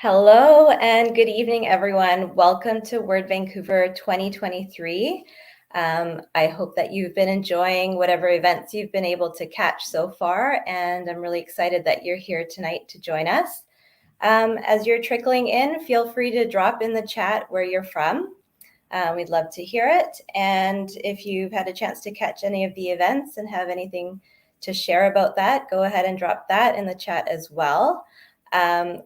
Hello and good evening, everyone. Welcome to Word Vancouver 2023. I hope that you've been enjoying whatever events you've been able to catch so far, and I'm really excited that you're here tonight to join us. As you're trickling in, feel free to drop in the chat where you're from. We'd love to hear it. And if you've had a chance to catch any of the events and have anything to share about that, go ahead and drop that in the chat as well.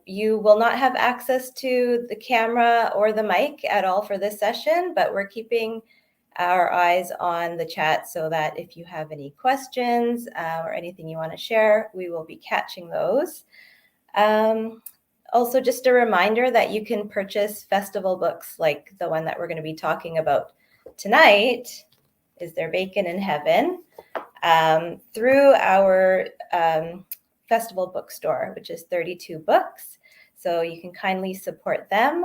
You will not have access to the camera or the mic at all for this session, but we're keeping our eyes on the chat so that if you have any questions or anything you want to share, we will be catching those. Also, just a reminder that you can purchase festival books like the one that we're going to be talking about tonight, Is There Bacon in Heaven, through our festival bookstore, which is 32 Books. So you can kindly support them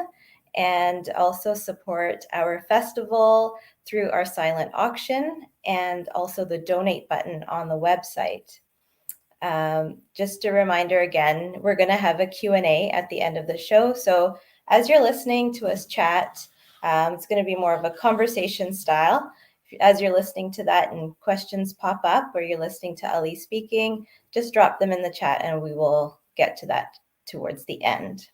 and also support our festival through our silent auction and also the donate button on the website. Just a reminder again, we're going to have a Q&A at the end of the show. So as you're listening to us chat, it's going to be more of a conversation style. As you're listening to that and questions pop up or you're listening to Ali speaking, just drop them in the chat and we will get to that towards the end.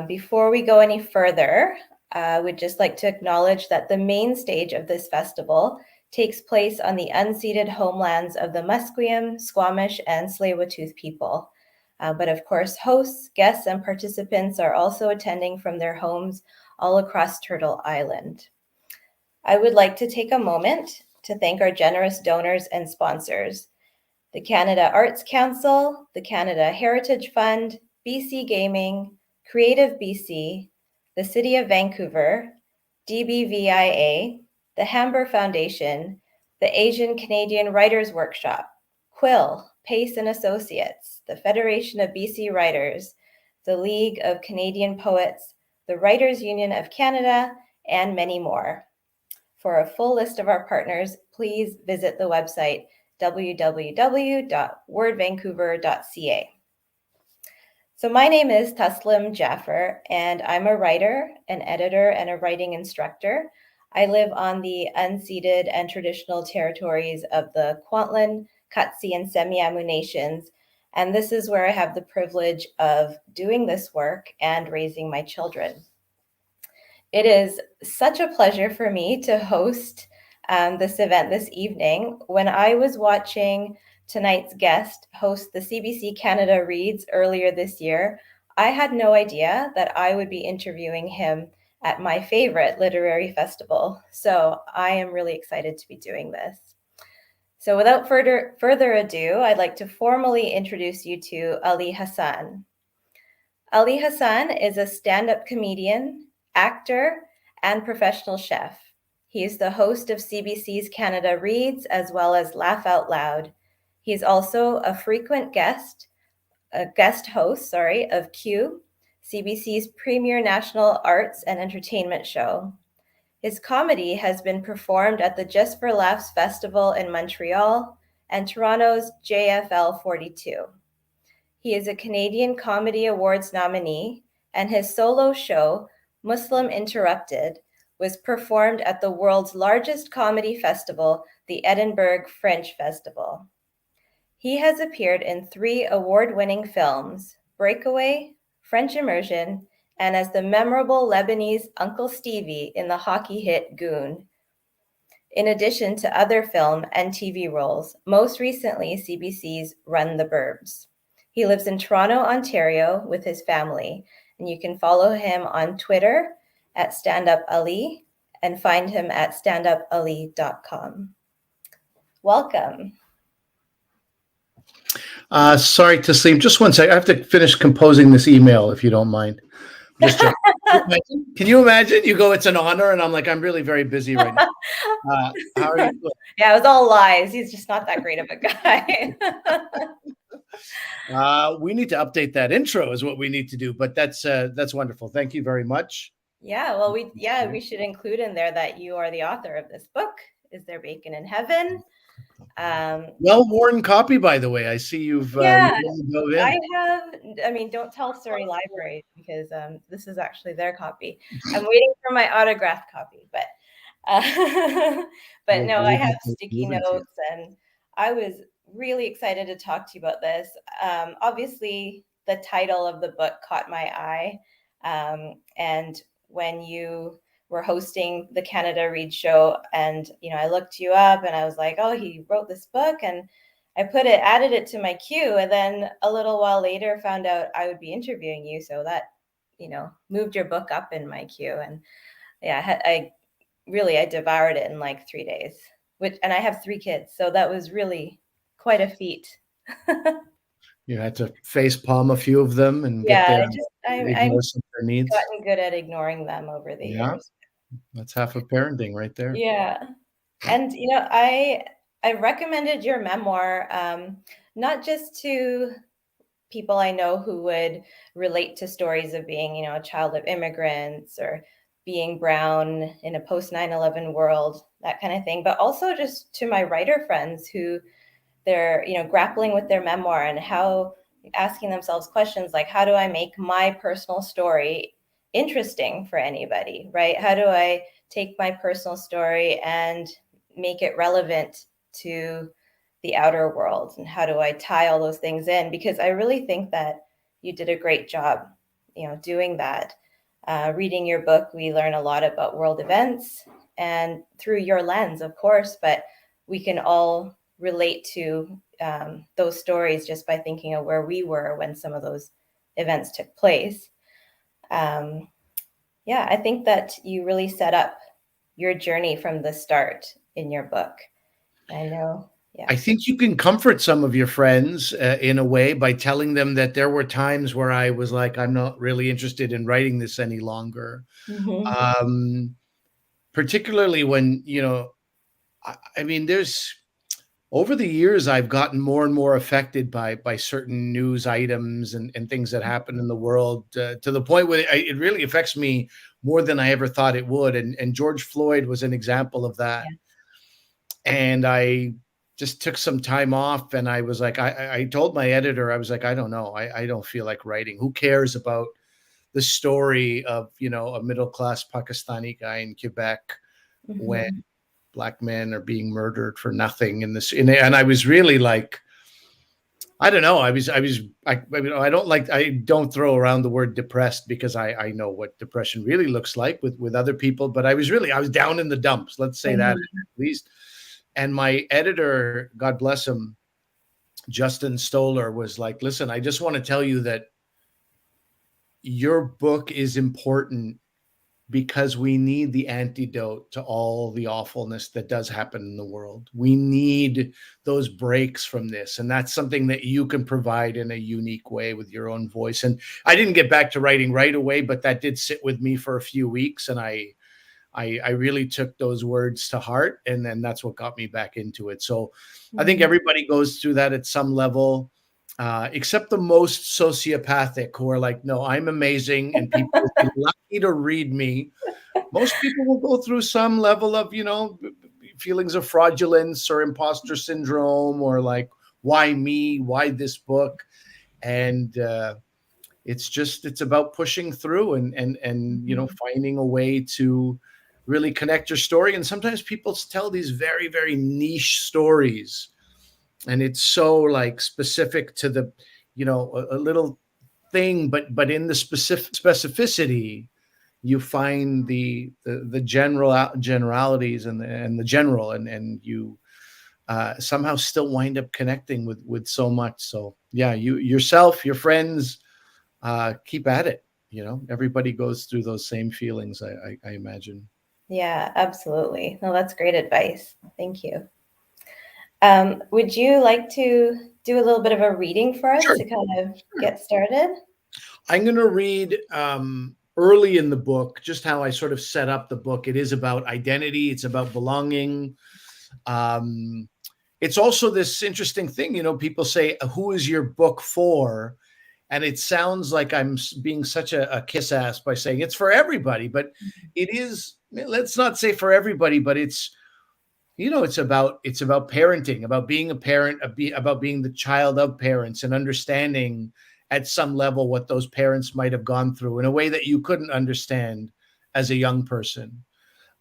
Before we go any further, I would just like to acknowledge that the main stage of this festival takes place on the unceded homelands of the Musqueam, Squamish, and Tsleil-Waututh people. But of course, hosts, guests, and participants are also attending from their homes all across Turtle Island. I would like to take a moment to thank our generous donors and sponsors: the Canada Arts Council, the Canada Heritage Fund, BC Gaming, Creative BC, the City of Vancouver, DBVIA, the Hamber Foundation, the Asian Canadian Writers Workshop, Quill, Pace and Associates, the Federation of BC Writers, the League of Canadian Poets, the Writers Union of Canada, and many more. For a full list of our partners, please visit the website www.wordvancouver.ca. So my name is Taslim Jaffer, and I'm a writer, an editor, and a writing instructor. I live on the unceded and traditional territories of the Kwantlen, Katsi, and Semiahmoo nations, and this is where I have the privilege of doing this work and raising my children. It is such a pleasure for me to host this event this evening. When I was watching tonight's guest host the CBC Canada Reads earlier this year, I had no idea that I would be interviewing him at my favorite literary festival. So I am really excited to be doing this. So without further ado, I'd like to formally introduce you to Ali Hassan. Ali Hassan is a stand-up comedian, actor, and professional chef. He is the host of CBC's Canada Reads as well as Laugh Out Loud. He is also a frequent guest host of Q, CBC's premier national arts and entertainment show. His comedy has been performed at the Just for Laughs Festival in Montreal and Toronto's JFL 42. He is a Canadian Comedy Awards nominee, and his solo show, Muslim Interrupted, was performed at the world's largest comedy festival, the Edinburgh Fringe Festival. He has appeared in 3 award-winning films, Breakaway, French Immersion, and as the memorable Lebanese Uncle Stevie in the hockey hit Goon, in addition to other film and TV roles, most recently CBC's Run the Burbs. He lives in Toronto, Ontario with his family, and you can follow him on Twitter at StandUpAli and find him at standupali.com. Welcome. Sorry, Taslim, just one second. I have to finish composing this email, if you don't mind. Just can you imagine? You go, it's an honor, and I'm like, I'm really very busy right now. How are you doing? Yeah, it was all lies. He's just not that great of a guy. We need to update that intro is what we need to do, but that's wonderful. Thank you very much. Yeah, well, we should include in there that you are the author of this book, Is There Bacon in Heaven? Well-worn copy, by the way. I see you've Yeah, really dove in. I have, I mean, don't tell Story Library because this is actually their copy. I'm waiting for my autographed copy, but but no, I have sticky notes, and I was really excited to talk to you about this. Obviously, the title of the book caught my eye, and when you were hosting the Canada Read show, and I looked you up, and I was like, oh, he wrote this book, and I added it to my queue, and then a little while later found out I would be interviewing you. So that, moved your book up in my queue. And yeah, I devoured it in like 3 days, and I have 3 kids. So that was really quite a feat. You had to face palm a few of them and get there. I've gotten good at ignoring them over the years. That's half of parenting right there. Yeah. And, I recommended your memoir, not just to people I know who would relate to stories of being, a child of immigrants or being brown in a post 9/11 world, that kind of thing, but also just to my writer friends who they're, grappling with their memoir and asking themselves questions like, how do I make my personal story interesting for anybody, right? How do I take my personal story and make it relevant to the outer world, and how do I tie all those things in? Because I really think that you did a great job, doing that. Reading your book, we learn a lot about world events, and through your lens, of course, but we can all relate to those stories just by thinking of where we were when some of those events took place. I think that you really set up your journey from the start in your book. I know. Yeah. I think you can comfort some of your friends in a way by telling them that there were times where I was like, I'm not really interested in writing this any longer. Mm-hmm. Particularly when, I mean, over the years, I've gotten more and more affected by certain news items and things that happen in the world to the point where it really affects me more than I ever thought it would. And George Floyd was an example of that. Yeah. And I just took some time off, and I was like, I told my editor, I was like, I don't know. I don't feel like writing. Who cares about the story of, a middle-class Pakistani guy in Quebec when Black men are being murdered for nothing in this? And I was really like, I don't know. I don't throw around the word depressed because I know what depression really looks like with other people, but I was down in the dumps. Let's say that at least. And my editor, God bless him, Justin Stoller, was like, listen, I just want to tell you that your book is important because we need the antidote to all the awfulness that does happen in the world. We need those breaks from this. And that's something that you can provide in a unique way with your own voice. And I didn't get back to writing right away, but that did sit with me for a few weeks. And I really took those words to heart, and then that's what got me back into it. So I think everybody goes through that at some level, except the most sociopathic who are like, no, I'm amazing, and people will be lucky to read me. Most people will go through some level of, feelings of fraudulence or imposter syndrome, or like, why me? Why this book? And it's about pushing through and finding a way to really connect your story. And sometimes people tell these very, very niche stories, and it's so like specific to the, a little thing, but in the specificity, you find the generalities and the general, and you somehow still wind up connecting with so much. So yeah, yourself, your friends, keep at it. Everybody goes through those same feelings, I imagine. Yeah, absolutely. No, that's great advice. Thank you. Would you like to do a little bit of a reading for us to kind of get started? I'm going to read early in the book just how I sort of set up the book. It is about identity. It's about belonging. It's also this interesting thing, people say, who is your book for? And it sounds like I'm being such a kiss ass by saying it's for everybody, but it is, let's not say for everybody, but it's It's about parenting, about being a parent, about being the child of parents, and understanding at some level what those parents might have gone through in a way that you couldn't understand as a young person.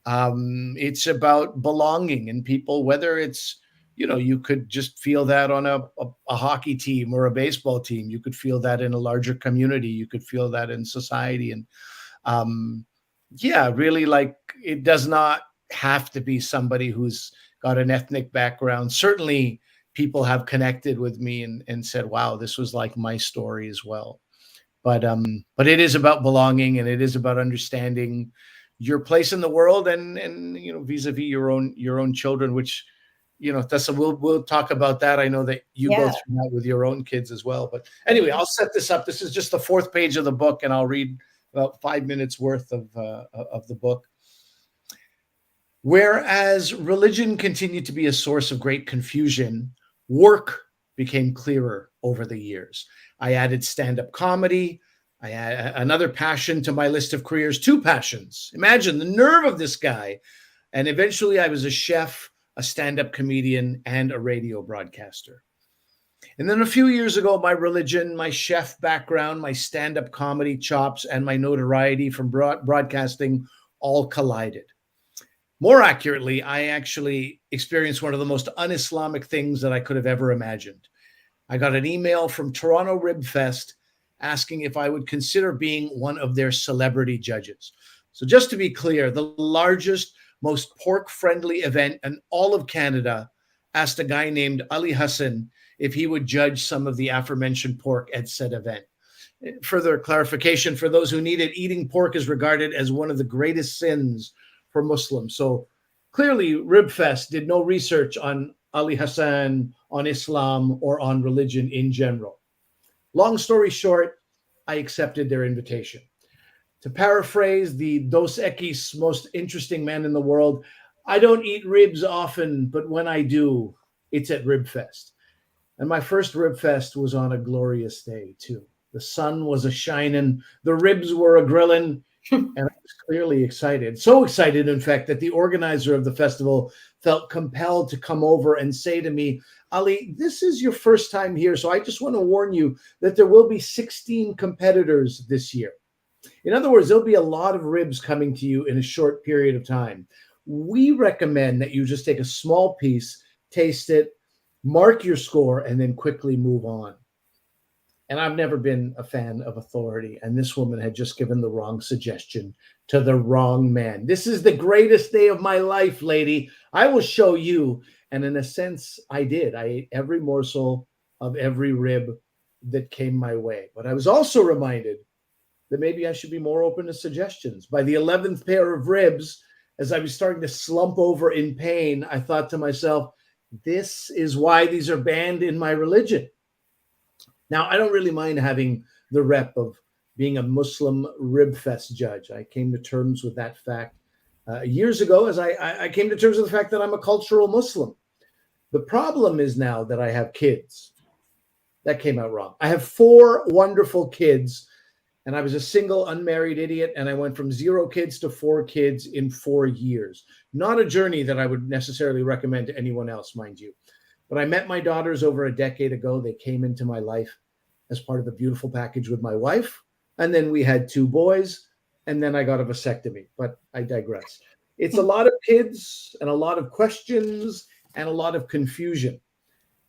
It's about belonging in people, whether it's, you could just feel that on a hockey team or a baseball team. You could feel that in a larger community. You could feel that in society. And um, yeah, really, like, it does not have to be somebody who's got an ethnic background. Certainly, people have connected with me and said, wow, this was like my story as well. But it is about belonging, and it is about understanding your place in the world, and vis-a-vis your own children, which, Tessa, we'll talk about that. I know that you go Yeah. through that with your own kids as well. But anyway, I'll set this up. This is just the fourth page of the book, and I'll read about 5 minutes worth of the book. Whereas religion continued to be a source of great confusion, work became clearer over the years. I added stand-up comedy. I added another passion to my list of careers, 2 passions. Imagine the nerve of this guy. And eventually I was a chef, a stand-up comedian, and a radio broadcaster. And then a few years ago, my religion, my chef background, my stand-up comedy chops, and my notoriety from broadcasting all collided. More accurately, I actually experienced one of the most un-Islamic things that I could have ever imagined. I got an email from Toronto Rib Fest asking if I would consider being one of their celebrity judges. So just to be clear, the largest, most pork-friendly event in all of Canada asked a guy named Ali Hassan if he would judge some of the aforementioned pork at said event. Further clarification for those who need it, eating pork is regarded as one of the greatest sins for Muslims. So clearly, Ribfest did no research on Ali Hassan, on Islam, or on religion in general. Long story short, I accepted their invitation. To paraphrase the Dos Equis most interesting man in the world, I don't eat ribs often, but when I do, it's at Ribfest. And my first Ribfest was on a glorious day, too. The sun was a-shining, the ribs were a-grilling, and I was clearly excited. So excited, in fact, that the organizer of the festival felt compelled to come over and say to me, Ali, this is your first time here, so I just want to warn you that there will be 16 competitors this year. In other words, there'll be a lot of ribs coming to you in a short period of time. We recommend that you just take a small piece, taste it, mark your score, and then quickly move on. And I've never been a fan of authority. And this woman had just given the wrong suggestion to the wrong man. This is the greatest day of my life, lady. I will show you. And in a sense, I did. I ate every morsel of every rib that came my way. But I was also reminded that maybe I should be more open to suggestions. By the 11th pair of ribs, as I was starting to slump over in pain, I thought to myself, this is why these are banned in my religion. Now, I don't really mind having the rep of being a Muslim rib fest judge. I came to terms with that fact years ago, as I came to terms with the fact that I'm a cultural Muslim. The problem is now that I have kids. That came out wrong. I have 4 wonderful kids, and I was a single, unmarried idiot, and I went from 0 kids to 4 kids in 4 years. Not a journey that I would necessarily recommend to anyone else, mind you. But I met my daughters over a decade ago. They came into my life as part of the beautiful package with my wife. And then we had 2 boys, and then I got a vasectomy. But I digress. It's a lot of kids and a lot of questions and a lot of confusion,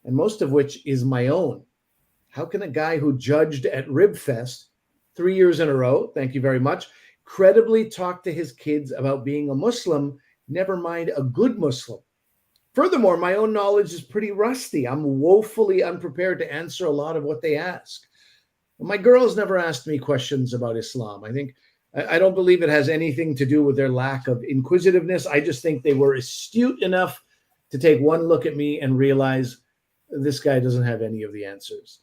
and most of which is my own. How can a guy who judged at Ribfest 3 years in a row, thank you very much, credibly talk to his kids about being a Muslim, never mind a good Muslim? Furthermore, my own knowledge is pretty rusty. I'm woefully unprepared to answer a lot of what they ask. My girls never asked me questions about Islam. I don't believe it has anything to do with their lack of inquisitiveness. I just think they were astute enough to take one look at me and realize this guy doesn't have any of the answers.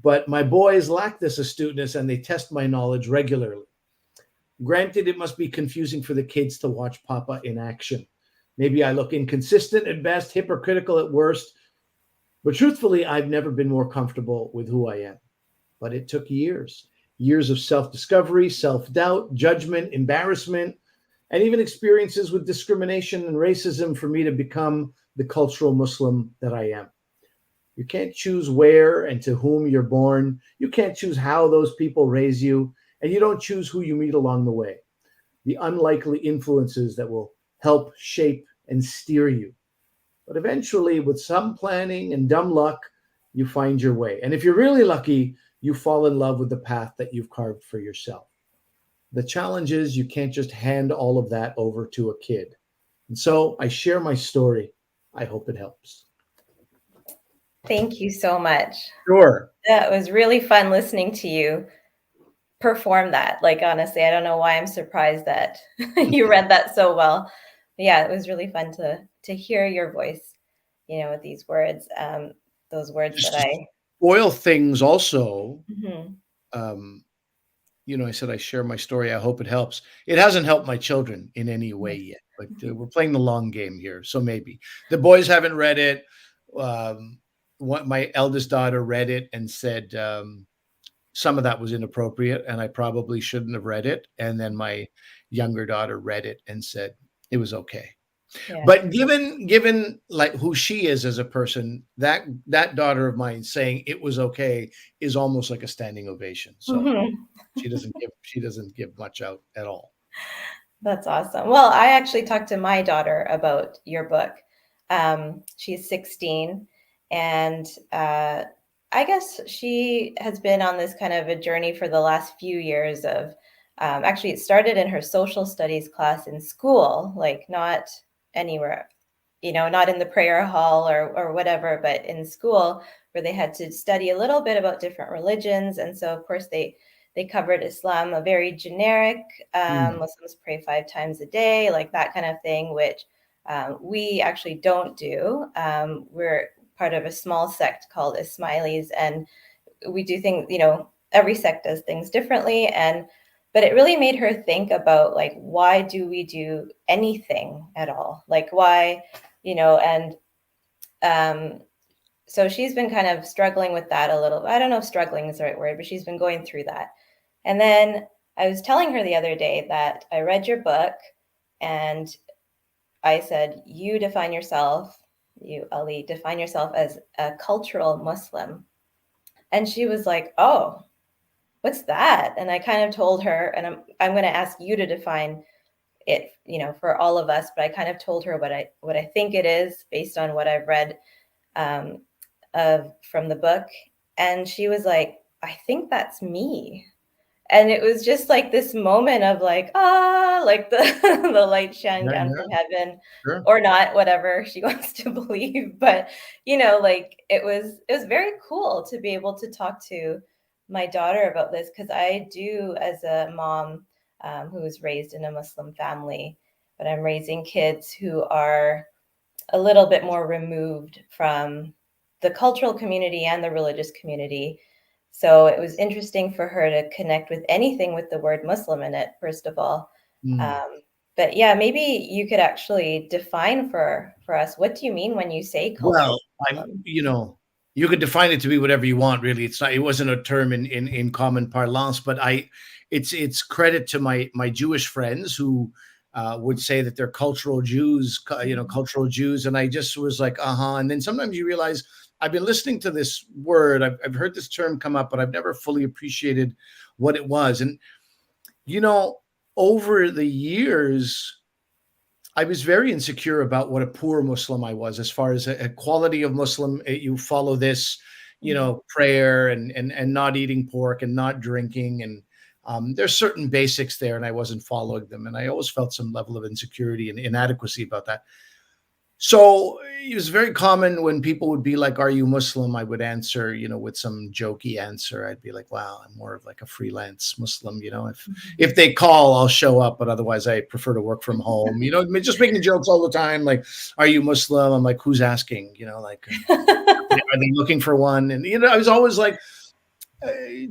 But my boys lack this astuteness, and they test my knowledge regularly. Granted, it must be confusing for the kids to watch Papa in action. Maybe I look inconsistent at best, hypocritical at worst. But truthfully, I've never been more comfortable with who I am. But it took years of self-discovery, self-doubt, judgment, embarrassment. and even experiences with discrimination and racism for me to become the cultural Muslim that I am. You can't choose where and to whom you're born. You can't choose how those people raise you, and you don't choose who you meet along the way. The unlikely influences that will help shape and steer you. But eventually, with some planning and dumb luck, you find your way. And if you're really lucky, you fall in love with the path that you've carved for yourself. The challenge is you can't just hand all of that over to a kid. And so I share my story. I hope it helps. Thank you so much. Sure. That was really fun listening to you perform that. Like, honestly, I don't know why I'm surprised that you read that so well. But yeah, it was really fun to hear your voice, with these words, those words Just that to spoil things also, Mhm. I said I share my story. I hope it helps. It hasn't helped my children in any way yet, but we're playing the long game here. So maybe the boys haven't read it. My eldest daughter read it and said some of that was inappropriate, and I probably shouldn't have read it. And then my younger daughter read it and said it was okay. Yeah. But given like who she is as a person, that daughter of mine saying it was okay is almost like a standing ovation. So Mhm. she doesn't give much out at all. That's awesome. Well, I actually talked to my daughter about your book. She's 16, and I guess she has been on this kind of a journey for the last few years of actually, it started in her social studies class in school, like not anywhere, not in the prayer hall or whatever, but in school where they had to study a little bit about different religions. And so, of course, they covered Islam, a very generic, Muslims pray 5 times a day, like that kind of thing, which we actually don't do. We're part of a small sect called Ismailis, and we do things, every sect does things differently. But it really made her think about, like, why do we do anything at all? Like, why, and so she's been kind of struggling with that a little. I don't know if struggling is the right word, but she's been going through that. And then I was telling her the other day that I read your book and I said, you, Ali, define yourself as a cultural Muslim. And she was like, oh, what's that? And I kind of told her, and I'm going to ask you to define it, for all of us, but I kind of told her what I think it is based on what I've read from the book. And she was like, I think that's me. And it was just like this moment of like, like the the light shining down from heaven, Sure. or not, whatever she wants to believe. But like it was very cool to be able to talk to my daughter about this, because I do, as a mom who was raised in a Muslim family, but I'm raising kids who are a little bit more removed from the cultural community and the religious community. So it was interesting for her to connect with anything with the word Muslim in it, first of all. But yeah, maybe you could actually define for us, what do you mean when you say cultural Muslim? You could define it to be whatever you want, really. It wasn't a term in common parlance, but it's credit to my Jewish friends who would say that they're cultural Jews, cultural Jews. And I just was like, And then sometimes you realize I've been listening to this word. I've heard this term come up, but I've never fully appreciated what it was. And, over the years, I was very insecure about what a poor Muslim I was, as far as a quality of Muslim. You follow this, prayer and not eating pork and not drinking. And there's certain basics there, and I wasn't following them. And I always felt some level of insecurity and inadequacy about that. So it was very common when people would be like, are you Muslim? I would answer, with some jokey answer. I'd be like, wow, I'm more of like a freelance Muslim. If they call, I'll show up, but otherwise I prefer to work from home, just making jokes all the time. Like, are you Muslim? I'm like, who's asking, are they looking for one? And, I was always like,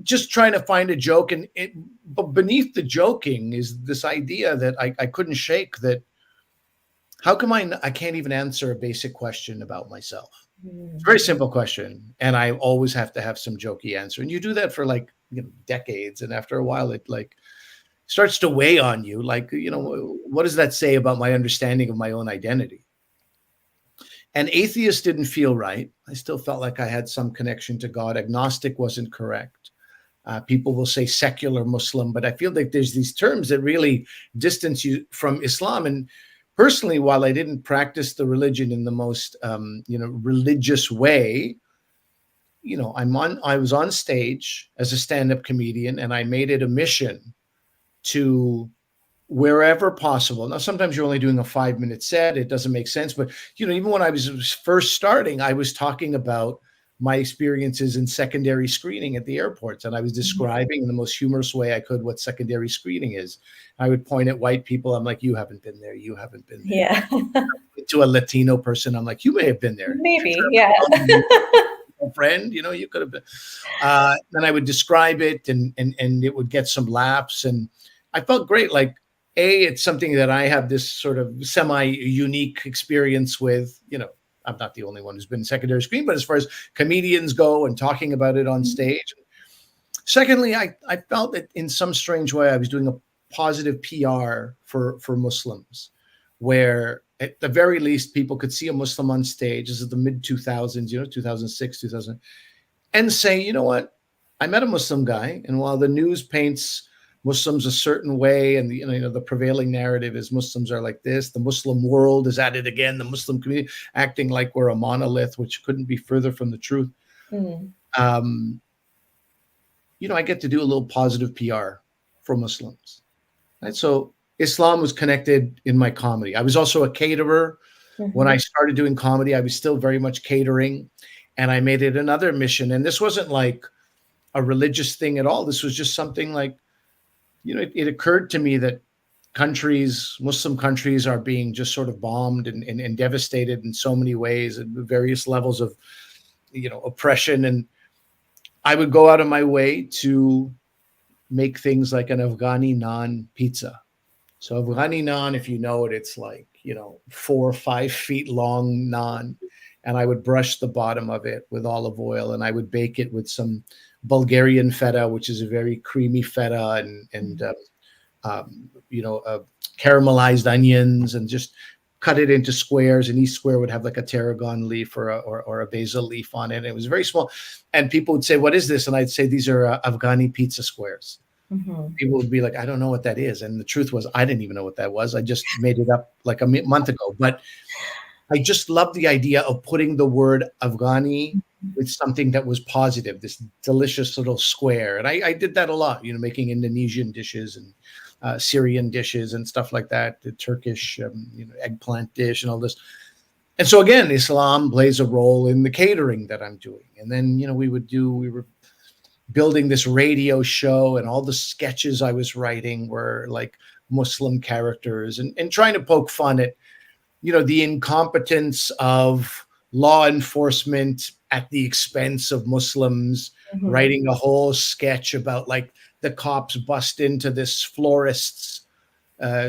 just trying to find a joke. But beneath the joking is this idea that I couldn't shake, that how come I can't even answer a basic question about myself? It's a very simple question, and I always have to have some jokey answer. And you do that for decades, and after a while, it starts to weigh on you. Like, what does that say about my understanding of my own identity? And atheist didn't feel right. I still felt like I had some connection to God. Agnostic wasn't correct. People will say secular Muslim, but I feel like there's these terms that really distance you from Islam. And personally, while I didn't practice the religion in the most, religious way, I was on stage as a stand-up comedian, and I made it a mission to, wherever possible. Now, sometimes you're only doing a 5-minute set. It doesn't make sense. But, even when I was first starting, I was talking about my experiences in secondary screening at the airports. And I was describing in the most humorous way I could what secondary screening is. I would point at white people. I'm like, you haven't been there. You haven't been there. Yeah. To a Latino person, I'm like, you may have been there. Maybe. Yeah. Friend, you could have been. Then I would describe it and it would get some laughs. And I felt great. Like, it's something that I have this sort of semi-unique experience with. I'm not the only one who's been in secondary screen, but as far as comedians go and talking about it on stage. Secondly, I felt that in some strange way I was doing a positive PR for Muslims, where at the very least people could see a Muslim on stage. This is the mid-2000s, 2006, 2000, and say, you know what? I met a Muslim guy, and while the news paints Muslims a certain way, and the prevailing narrative is Muslims are like this, the Muslim world is at it again, the Muslim community acting like we're a monolith, which couldn't be further from the truth. I get to do a little positive PR for Muslims, right? So Islam was connected in my comedy. I was also a caterer. When I started doing comedy, I was still very much catering, and I made it another mission. And this wasn't like a religious thing at all. This was just something like, it occurred to me that Muslim countries are being just sort of bombed and devastated in so many ways, at various levels of, oppression. And I would go out of my way to make things like an Afghani naan pizza. So Afghani naan, if you know it, it's like, 4 or 5 feet long naan. And I would brush the bottom of it with olive oil, and I would bake it with some Bulgarian feta, which is a very creamy feta, and caramelized onions, and just cut it into squares. And each square would have like a tarragon leaf or a basil leaf on it. And it was very small. And people would say, "What is this?" And I'd say, "These are Afghani pizza squares." People would be like, "I don't know what that is." And the truth was, I didn't even know what that was. I just made it up like a month ago. But I just love the idea of putting the word Afghani with something that was positive, this delicious little square. And I did that a lot, making Indonesian dishes and Syrian dishes and stuff like that, the Turkish, eggplant dish and all this. And so again, Islam plays a role in the catering that I'm doing. And then, we were building this radio show, and all the sketches I was writing were like Muslim characters, and trying to poke fun at, the incompetence of law enforcement at the expense of Muslims, writing a whole sketch about like the cops bust into this florist's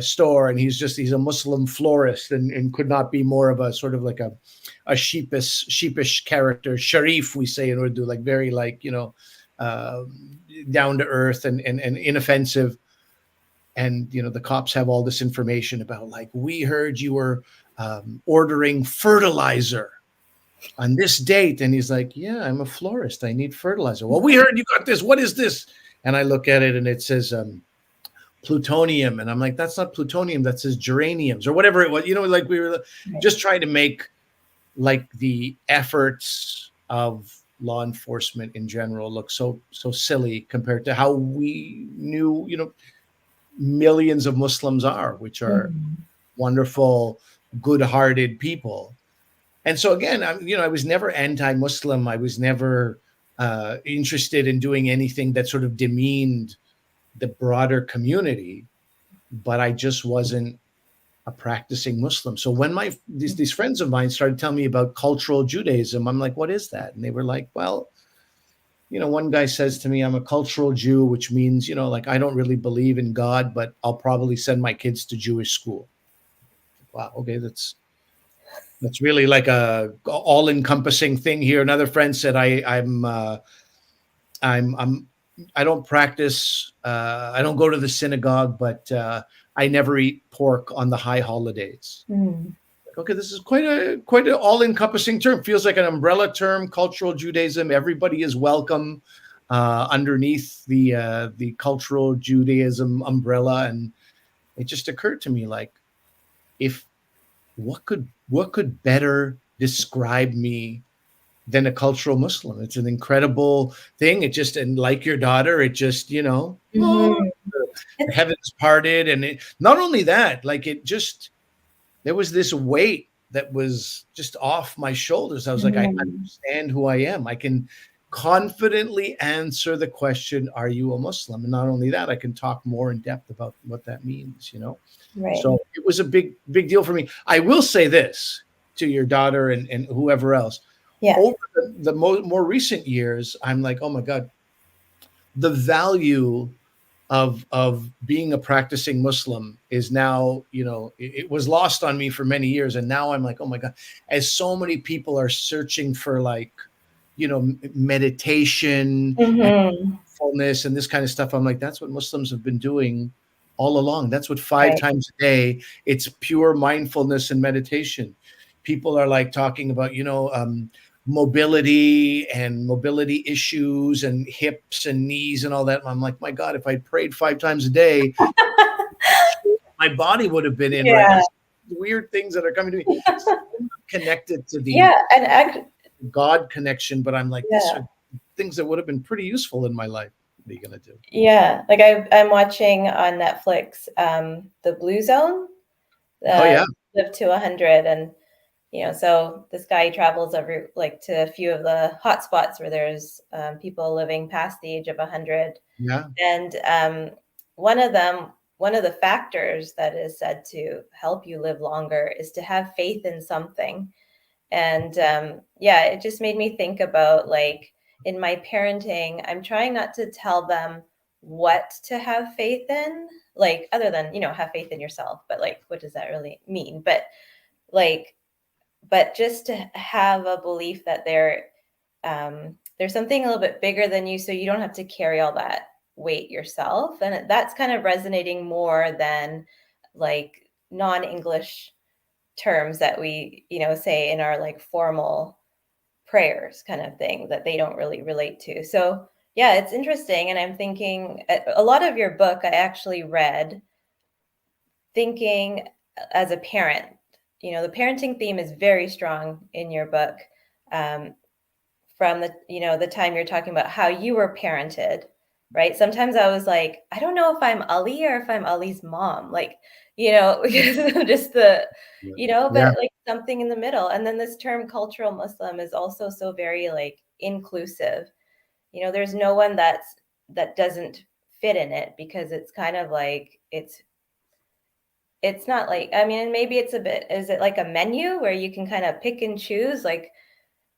store, and he's a Muslim florist, and could not be more of a sort of like a sheepish character. Sharif, we say in Urdu, like very like, down to earth and inoffensive. And, the cops have all this information about like, we heard you were ordering fertilizer on this date. And he's like, yeah, I'm a florist. I need fertilizer. Well, we heard you got this. What is this? And I look at it and it says plutonium. And I'm like, that's not plutonium. That says geraniums or whatever it was. Like we were just trying to make like the efforts of law enforcement in general look so silly compared to how we knew, millions of Muslims are, which are wonderful, good-hearted people. And so again, I was never anti-Muslim. I was never interested in doing anything that sort of demeaned the broader community, but I just wasn't a practicing Muslim. So when these friends of mine started telling me about cultural Judaism, I'm like, what is that? And they were like, well, one guy says to me, I'm a cultural Jew, which means, like I don't really believe in God, but I'll probably send my kids to Jewish school. Wow. Okay. That's really like a all encompassing thing here. Another friend said, I'm I don't practice. I don't go to the synagogue, but I never eat pork on the high holidays. Mm. Okay, this is quite an all-encompassing term. Feels like an umbrella term. Cultural Judaism. Everybody is welcome underneath the cultural Judaism umbrella, and it just occurred to me, like, if what could better describe me than a cultural Muslim? It's an incredible thing. It just, and like your daughter, it just, oh, Mhm. the It's heavens parted, and not only that, like, it just, there was this weight that was just off my shoulders. I was like, I mhm. understand who I am. I can confidently answer the question, are you a Muslim? And not only that, I can talk more in depth about what that means. Right. So it was a big deal for me. I will say this to your daughter and whoever else. Yeah. Over the more recent years, I'm like, oh my God, the value of being a practicing Muslim is now, it was lost on me for many years. And now I'm like, oh my God, as so many people are searching for, like, meditation and Mhm. mindfulness and this kind of stuff, I'm like, that's what Muslims have been doing all along. That's what five Right. times a day, it's pure mindfulness and meditation. People are like talking about, mobility issues and hips and knees and all that. And I'm like, my God, if I prayed 5 times a day, my body would have been in right now. Yeah. Weird things that are coming to me, connected to the Yeah, and God connection, but I'm like, these yeah. are things that would have been pretty useful in my life. What are you gonna do? Yeah, like I'm watching on Netflix, The Blue Zone, Oh yeah, Live to 100, and so this guy travels to a few of the hot spots where there's people living past the age of 100, yeah. and one of them, one of the factors that is said to help you live longer is to have faith in something. And yeah, it just made me think about, like, in my parenting, I'm trying not to tell them what to have faith in, like, other than, have faith in yourself, but like, what does that really mean? Like, but just to have a belief that there's something a little bit bigger than you, so you don't have to carry all that weight yourself. And that's kind of resonating more than, like, non-English terms that we, say in our, like, formal prayers kind of thing that they don't really relate to. So yeah, it's interesting. And I'm thinking a lot of your book I actually read thinking as a parent. The parenting theme is very strong in your book, um, from the time you're talking about how you were parented, right? Sometimes I was like, I don't know if I'm Ali or if I'm Ali's mom, like, because of just Yeah. but like something in the middle. And then this term cultural Muslim is also so very, like, inclusive. There's no one that doesn't fit in it, because it's kind of like it's not like, I mean, maybe it's a bit, is it like a menu where you can kind of pick and choose, like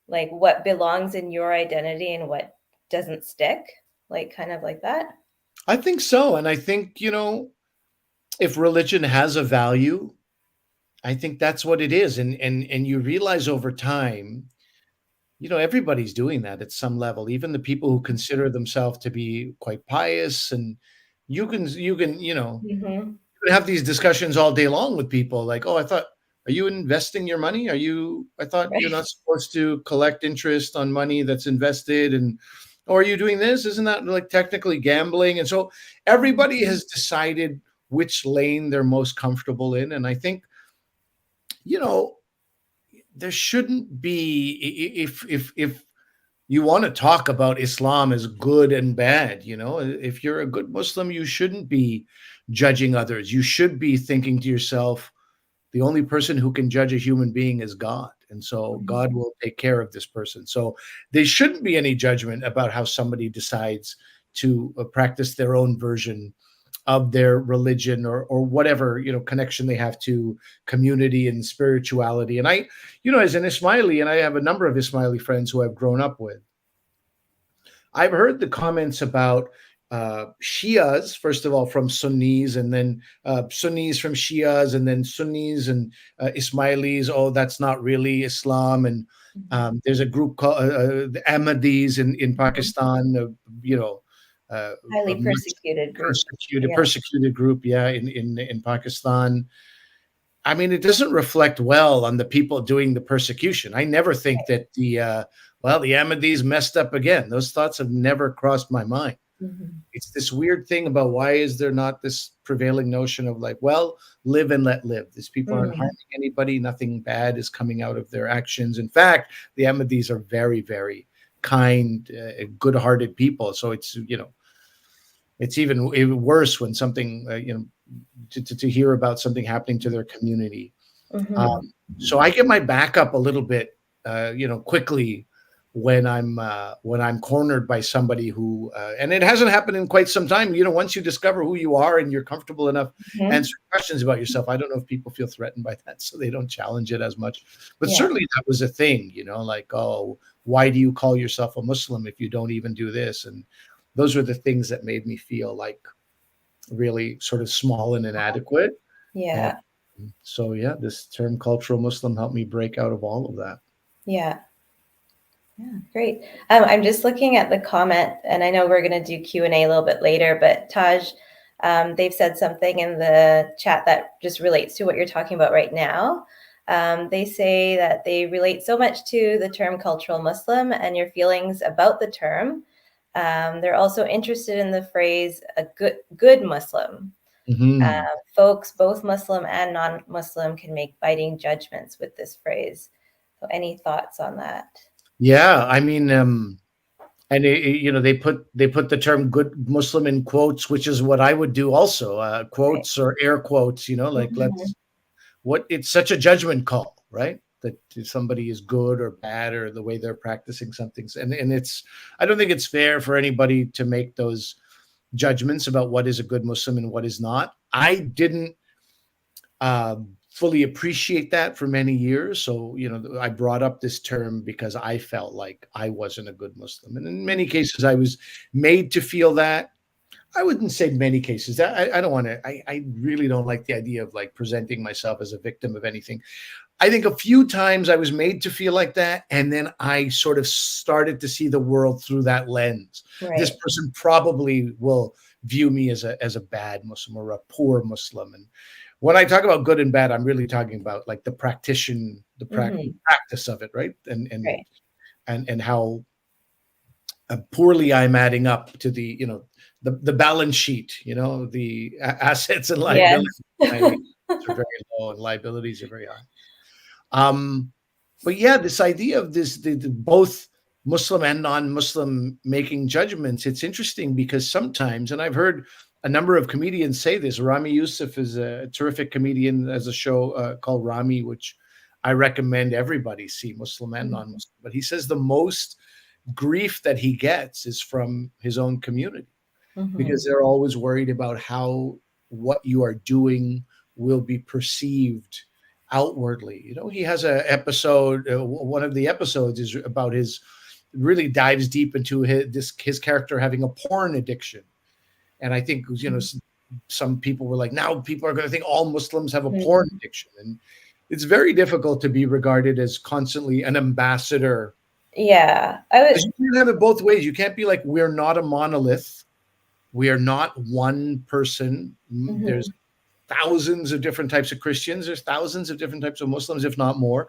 what belongs in your identity and what doesn't stick, like, kind of like that? I think so. And I think, if religion has a value, I think that's what it is. And you realize over time, everybody's doing that at some level, even the people who consider themselves to be quite pious. And Mhm. you can have these discussions all day long with people like, oh, are you investing your money? I thought you're Right. not supposed to collect interest on money that's invested. And, or are you doing this? Isn't that like technically gambling? And so everybody has decided which lane they're most comfortable in. And I think, you know, there shouldn't be, if you want to talk about Islam as good and bad, if you're a good Muslim, you shouldn't be judging others. You should be thinking to yourself, the only person who can judge a human being is God. And so God Mhm. will take care of this person. So there shouldn't be any judgment about how somebody decides to practice their own version of their religion, or whatever, connection they have to community and spirituality. And I, as an Ismaili, and I have a number of Ismaili friends who I've grown up with, I've heard the comments about Shias, first of all, from Sunnis, and then Sunnis from Shias, and then Sunnis and Ismailis. Oh, that's not really Islam. And Mhm. there's a group called the Ahmadis in Mhm. Pakistan. You know, Highly a persecuted group. Yeah. persecuted group, yeah, in Pakistan. I mean, it doesn't reflect well on the people doing the persecution. I never think that the Ahmadis messed up again. Those thoughts have never crossed my mind. Mhm. It's this weird thing about why is there not this prevailing notion of like, well, live and let live. These people aren't harming anybody. Nothing bad is coming out of their actions. In fact, the Ahmadis are very, very kind, good-hearted people. So it's, it's even worse when something, to hear about something happening to their community. Mhm. So I get my back up a little bit, quickly when I'm cornered by somebody who, and it hasn't happened in quite some time. Once you discover who you are and you're comfortable enough Mhm. answering questions about yourself, I don't know if people feel threatened by that, so they don't challenge it as much. But Yeah. certainly that was a thing, like, oh, why do you call yourself a Muslim if you don't even do this? And those were the things that made me feel like really sort of small and inadequate. And Yeah. so, yeah, this term cultural Muslim helped me break out of all of that. Yeah. Yeah, great. I'm just looking at the comment, and I know we're going to do Q&A a little bit later, but Taj, they've said something in the chat that just relates to what you're talking about right now. They say that they relate so much to the term cultural Muslim and your feelings about the term. They're also interested in the phrase a good Muslim. Folks, both Muslim and non-Muslim, can make biting judgments with this phrase. So any thoughts on that? Yeah, I mean, and they put the term "good Muslim" in quotes, which is what I would do also, quotes or air quotes. Like it's such a judgment call, right? That somebody is good or bad or the way they're practicing something, and I don't think it's fair for anybody to make those judgments about what is a good Muslim and what is not. I didn't fully appreciate that for many years. So, I brought up this term because I felt like I wasn't a good Muslim. And in many cases, I was made to feel that. I wouldn't say many cases. I don't want to, I really don't like the idea of like presenting myself as a victim of anything. I think a few times I was made to feel like that. And then I sort of started to see the world through that lens. Right. This person probably will view me as a bad Muslim or a poor Muslim. And when I talk about good and bad, I'm really talking about like the practice of it, right? And how poorly I'm adding up to the the balance sheet, the assets and liabilities. Yes. Are very low and liabilities are very high. But yeah, this idea of the both Muslim and non-Muslim making judgments, it's interesting because sometimes, and I've heard a number of comedians say this. Rami Youssef is a terrific comedian, has a show called Rami, which I recommend everybody see, Muslim and non-Muslim. But he says the most grief that he gets is from his own community because they're always worried about how what you are doing will be perceived outwardly. He has an episode, one of the episodes is about really dives deep into his character having a porn addiction. And I think, some people were like, now people are going to think all Muslims have a porn addiction. And it's very difficult to be regarded as constantly an ambassador. Yeah. You can't have it both ways. You can't be like, we're not a monolith. We are not one person. There's thousands of different types of Christians. There's thousands of different types of Muslims, if not more.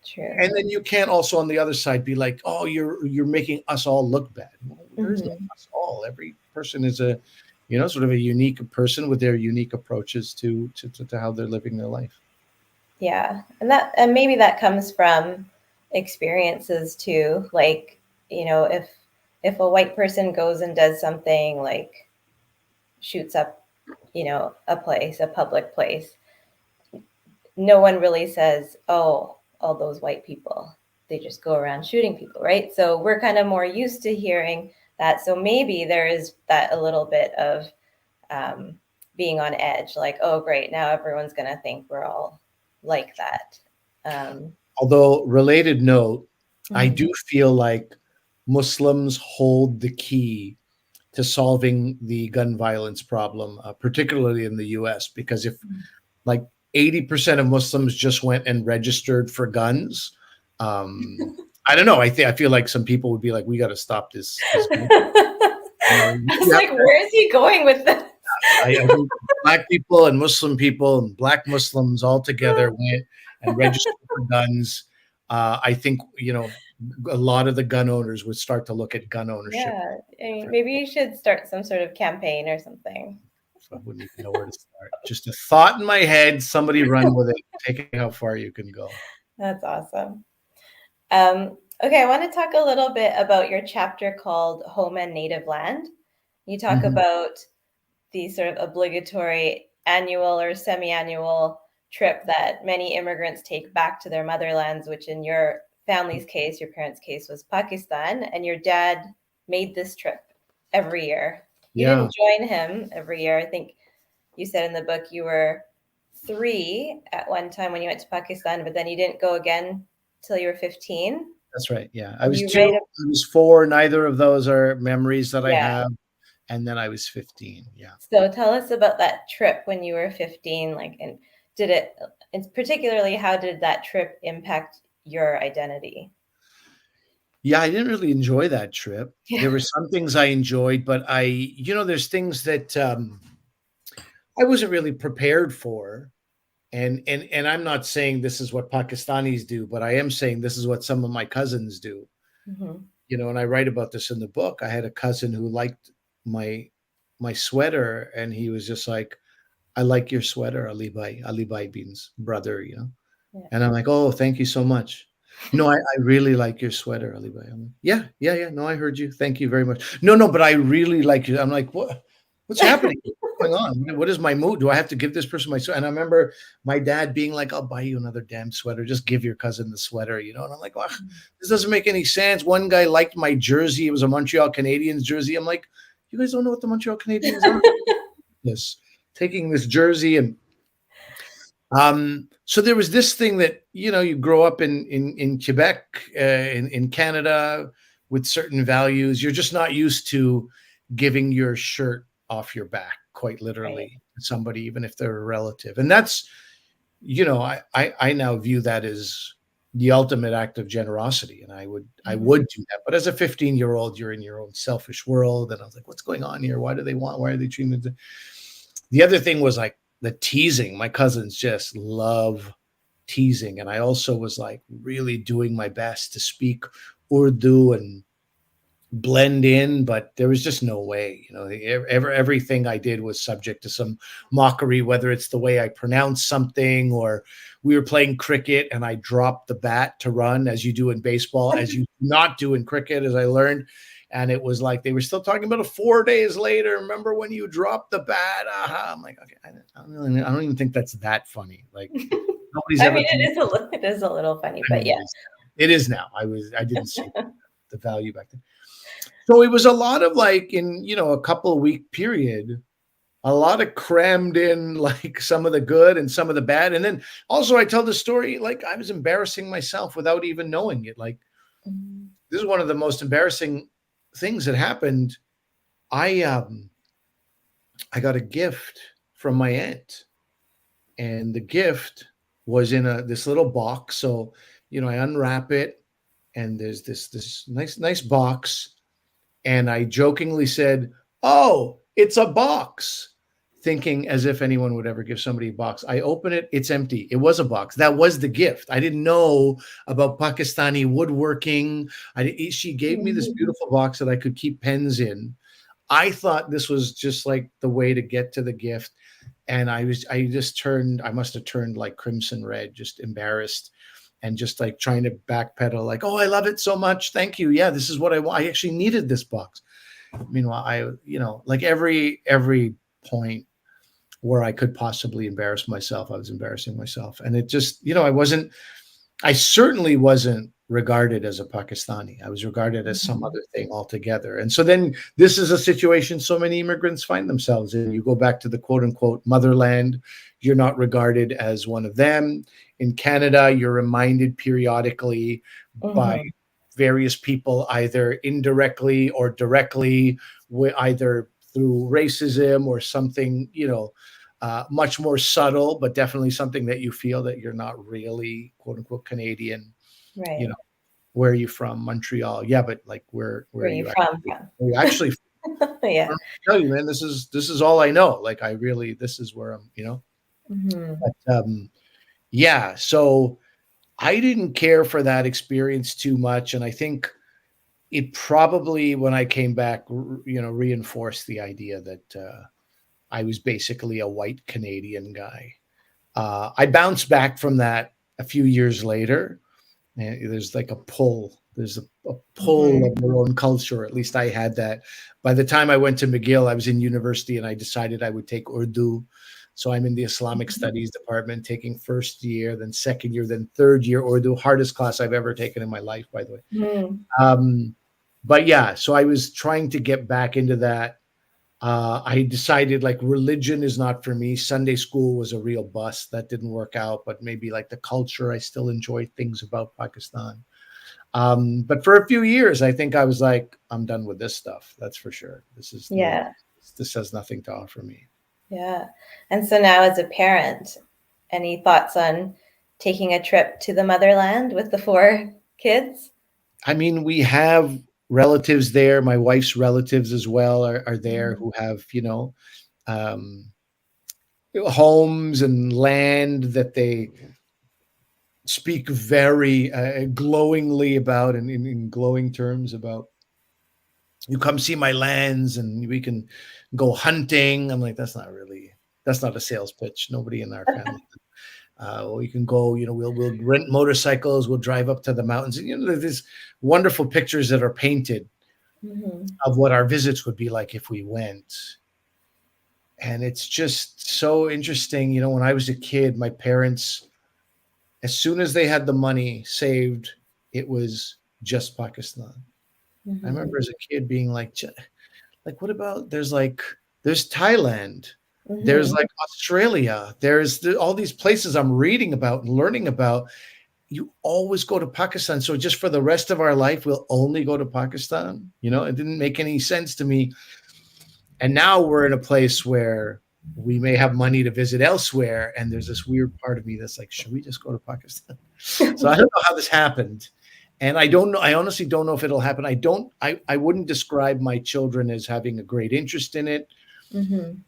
True. And then you can't also on the other side be like, oh, you're making us all look bad. Well, there's no us all. Every person is a, sort of a unique person with their unique approaches to how they're living their life. Yeah. And maybe that comes from experiences too. Like, if a white person goes and does something like shoots up, a public place, no one really says, oh, all those white people, they just go around shooting people, right? So we're kind of more used to hearing that. So maybe there is that a little bit of being on edge, like, oh, great, now everyone's going to think we're all like that. Although, related note, I do feel like Muslims hold the key to solving the gun violence problem, particularly in the US, because if like 80% of Muslims just went and registered for guns, I don't know. I feel like some people would be like, we got to stop this. I was like, where is he going with this? I think Black people and Muslim people and Black Muslims all together went and registered for guns. I think, a lot of the gun owners would start to look at gun ownership. Yeah, I mean, maybe you should start some sort of campaign or something. I wouldn't even know where to start. Just a thought in my head, somebody run with it, take it how far you can go. That's awesome. Okay, I want to talk a little bit about your chapter called Home and Native Land. You talk about the sort of obligatory annual or semi-annual trip that many immigrants take back to their motherlands, which in your family's case, your parents' case, was Pakistan, and your dad made this trip every year. You didn't join him every year. I think you said in the book you were 3 at one time when you went to Pakistan, but then you didn't go again till you were 15. That's right. Yeah. I was 2, I was 4. Neither of those are memories that I have. And then I was 15. Yeah. So tell us about that trip when you were 15, and and particularly, how did that trip impact your identity? Yeah, I didn't really enjoy that trip. Yeah. There were some things I enjoyed, but there's things that I wasn't really prepared for. And I'm not saying this is what Pakistanis do, but I am saying this is what some of my cousins do. And I write about this in the book. I had a cousin who liked my sweater, and he was just like, I like your sweater, Ali Bhai Bean's brother, Yeah. And I'm like, oh, thank you so much. No, I really like your sweater, Ali Bhai. I'm like, yeah. No, I heard you. Thank you very much. No, but I really like you. I'm like, what's happening? What's going on? What is my mood? Do I have to give this person my sweater? And I remember my dad being like, I'll buy you another damn sweater. Just give your cousin the sweater, And I'm like, well, this doesn't make any sense. One guy liked my jersey. It was a Montreal Canadiens jersey. I'm like, you guys don't know what the Montreal Canadiens are? Yes. Taking this jersey and so there was this thing that, you grow up in Quebec, in Canada with certain values. You're just not used to giving your shirt off your back, quite literally, to somebody, even if they're a relative. And that's, I now view that as the ultimate act of generosity. And I would do that. But as a 15-year-old, you're in your own selfish world. And I was like, what's going on here? Why are they treating me? The other thing was like the teasing. My cousins just love teasing. And I also was like really doing my best to speak Urdu and blend in, but there was just no way. Everything I did was subject to some mockery, whether it's the way I pronounced something, or we were playing cricket and I dropped the bat to run, as you do in baseball, as you not do in cricket, as I learned. And it was like they were still talking about it 4 days later. Remember when you dropped the bat? I'm like, okay, I don't even think that's that funny. Like, nobody's ever. It is a little funny, but yeah, it is now. I didn't see the value back then. So it was a lot of in a couple of week period, a lot of crammed in, some of the good and some of the bad. And then also I tell the story like I was embarrassing myself without even knowing it. This is one of the most embarrassing things that happened. I got a gift from my aunt, and the gift was in this little box. So, I unwrap it, and there's this nice box. And I jokingly said, oh, it's a box, thinking as if anyone would ever give somebody a box. I open it, it's empty. It was a box. That was the gift. I didn't know about Pakistani woodworking. She gave me this beautiful box that I could keep pens in. I thought this was just like the way to get to the gift. And I must have turned like crimson red, just embarrassed. And just like trying to backpedal, like, oh, I love it so much. Thank you. Yeah, this is what I want. I actually needed this box. Meanwhile, like every point where I could possibly embarrass myself, I was embarrassing myself. And it just, I certainly wasn't regarded as a Pakistani. I was regarded as some other thing altogether. And so then this is a situation so many immigrants find themselves in. You go back to the quote unquote motherland, you're not regarded as one of them. In Canada, you're reminded periodically by various people, either indirectly or directly, either through racism or something, much more subtle, but definitely something that you feel that you're not really quote unquote Canadian. Right. Where are you from? Montreal. Yeah, but like where are you from? Where are you actually from? Yeah. I tell you, man, this is all I know. Like this is where I'm, Hmm. But yeah, so I didn't care for that experience too much, and I think it probably, when I came back, reinforced the idea that I was basically a white Canadian guy. I bounced back from that a few years later. And there's like a pull. There's a pull Hmm. of your own culture. At least I had that. By the time I went to McGill, I was in university and I decided I would take Urdu. So I'm in the Islamic Studies department, taking first year, then second year, then third year Urdu, hardest class I've ever taken in my life, by the way. Hmm. But yeah, so I was trying to get back into that. I decided like religion is not for me. Sunday school was a real bust. That didn't work out, but maybe like the culture, I still enjoy things about Pakistan. But for a few years, I think I was like, I'm done with this stuff. That's for sure. Yeah. This has nothing to offer me. Yeah. And so now, as a parent, any thoughts on taking a trip to the motherland with the 4 kids? I mean, we have relatives there. My wife's relatives as well are there, Mhm. who have, um, homes and land that they speak very glowingly about, and in glowing terms about. You come see my lands and we can go hunting. I'm like, that's not a sales pitch. Nobody in our family. Or you can go, we'll rent motorcycles, we'll drive up to the mountains. And, there's these wonderful pictures that are painted Mhm. of what our visits would be like if we went. And it's just so interesting. When I was a kid, my parents, as soon as they had the money saved, it was just Pakistan. I Mhm. remember as a kid being like, what about, there's Thailand, there's Mhm. like Australia, there's all these places I'm reading about and learning about. You always go to Pakistan. So just for the rest of our life, we'll only go to Pakistan. It didn't make any sense to me. And now we're in a place where we may have money to visit elsewhere. And there's this weird part of me that's like, should we just go to Pakistan? So I don't know how this happened. And I don't know. I honestly don't know if it'll happen. I wouldn't describe my children as having a great interest in it. Mhm.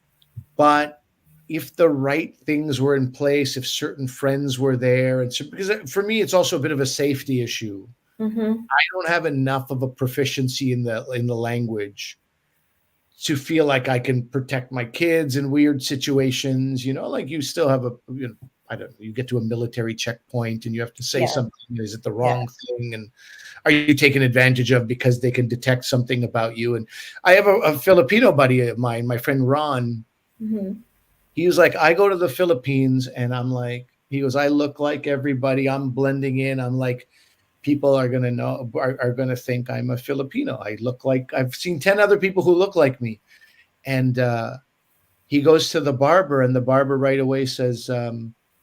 But if the right things were in place, if certain friends were there, and so, because for me, it's also a bit of a safety issue. Mhm. I don't have enough of a proficiency in the language to feel like I can protect my kids in weird situations. Like you still have I don't know, you get to a military checkpoint and you have to say Yeah. something. Is it the Yeah. wrong thing? And are you taken advantage of because they can detect something about you? And I have a Filipino buddy of mine, my friend Ron. Mhm. He was like, I go to the Philippines and I'm like, he goes, I look like everybody. I'm blending in. I'm like, people are going to are going to think I'm a Filipino. I look like, I've seen 10 other people who look like me. And he goes to the barber and the barber right away says,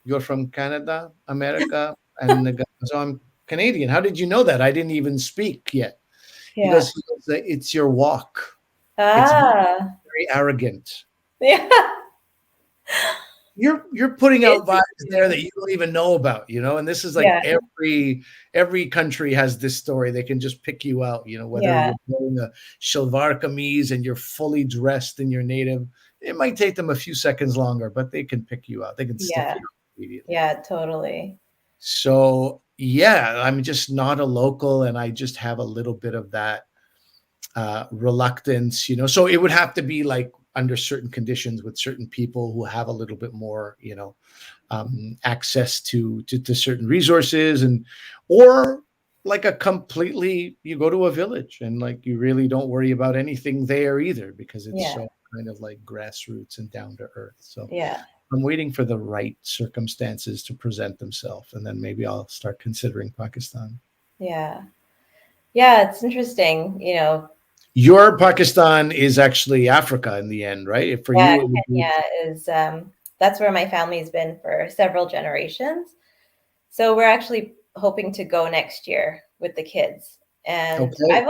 you're from Canada, America? And the guy goes, oh, I'm Canadian. How did you know that? I didn't even speak yet. Yeah. He goes, it's your walk. It's Ah. very arrogant. Yeah. You're putting out vibes there that Interesting. you don't even know about, and this is like Yeah. every country has this story. They can just pick you out, whether Yeah. you're wearing a shalwar kameez and you're fully dressed in your native. It might take them a few seconds longer, but they can pick you out. They can sniff Yeah. you out immediately. Yeah, totally. So yeah, I'm just not a local, and I just have a little bit of that reluctance, So it would have to be like under certain conditions with certain people who have a little bit more, access to certain resources, or like a completely, you go to a village and like you really don't worry about anything there either because it's Yeah. so kind of like grassroots and down to earth. So Yeah. I'm waiting for the right circumstances to present themselves, and then maybe I'll start considering Pakistan. Yeah. Yeah, it's interesting, Your Pakistan is actually Africa in the end, right? For yeah, you, it would be. Kenya is that's where my family's been for several generations. So we're actually hoping to go next year with the kids. And Okay.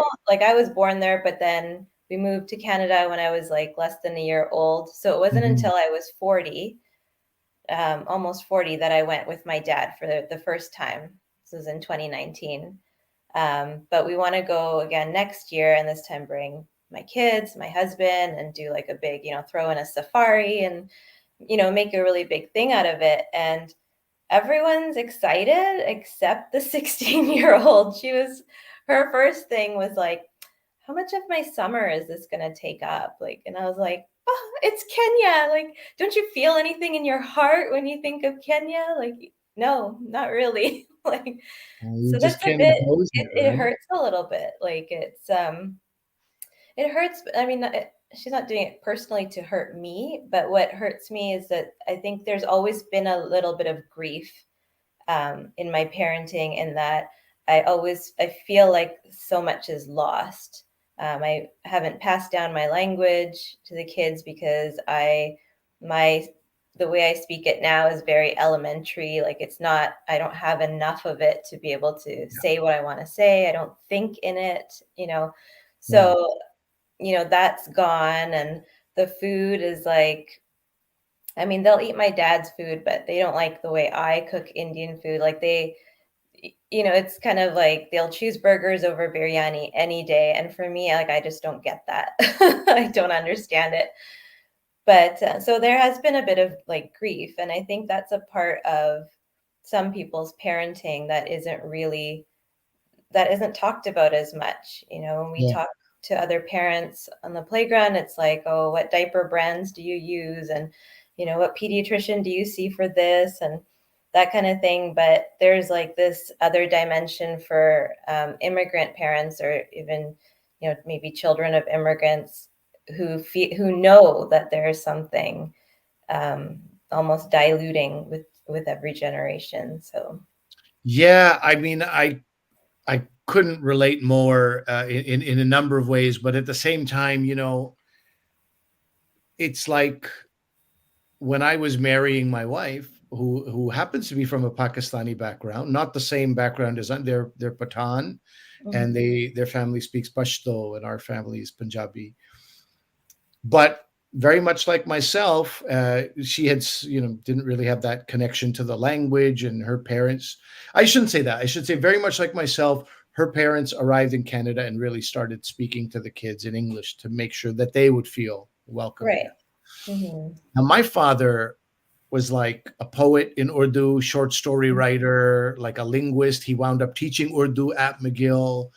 I was born there, but then we moved to Canada when I was like less than a year old. So it wasn't Mhm. until I was 40, almost 40, that I went with my dad for the first time. This was in 2019. But we want to go again next year and this time bring my kids, my husband, and do like a big, throw in a safari and, make a really big thing out of it. And everyone's excited except the 16-year-old. Her first thing was like, how much of my summer is this going to take up? Like, and I was like, oh, it's Kenya. Like, don't you feel anything in your heart when you think of Kenya? Like, no, not really. Like, You so just that's a can't bit, impose it, it right? hurts a little bit. Like it hurts. I mean, she's not doing it personally to hurt me, but what hurts me is that I think there's always been a little bit of grief in my parenting, in that I feel like so much is lost. I haven't passed down my language to the kids because my the way I speak it now is very elementary. Like, I don't have enough of it to be able to Yeah. say what I want to say. I don't think in it. Yeah. So, that's gone. And the food is like, I mean, they'll eat my dad's food, but they don't like the way I cook Indian food. Like, it's kind of like they'll choose burgers over biryani any day. And for me, like, I just don't get that. I don't understand it. But so there has been a bit of like grief. And I think that's a part of some people's parenting that isn't talked about as much. When we Yeah. talk to other parents on the playground, it's like, oh, what diaper brands do you use? And, what pediatrician do you see for this? And that kind of thing. But there's like this other dimension for immigrant parents, or even, maybe children of immigrants who know that there is something almost diluting with every generation. So. Yeah. I mean, I couldn't relate more in a number of ways, but at the same time, it's like when I was marrying my wife, who happens to be from a Pakistani background, not the same background as they're Pathan, and Mhm. their family speaks Pashto, and our family is Punjabi. But very much like myself, she had didn't really have that connection to the language, and her parents. I shouldn't say that. I should say very much like myself. Her parents arrived in Canada and really started speaking to the kids in English to make sure that they would feel welcome Right. here. Mhm. Now, my father was like a poet in Urdu, short story writer, like a linguist. He wound up teaching Urdu at McGill.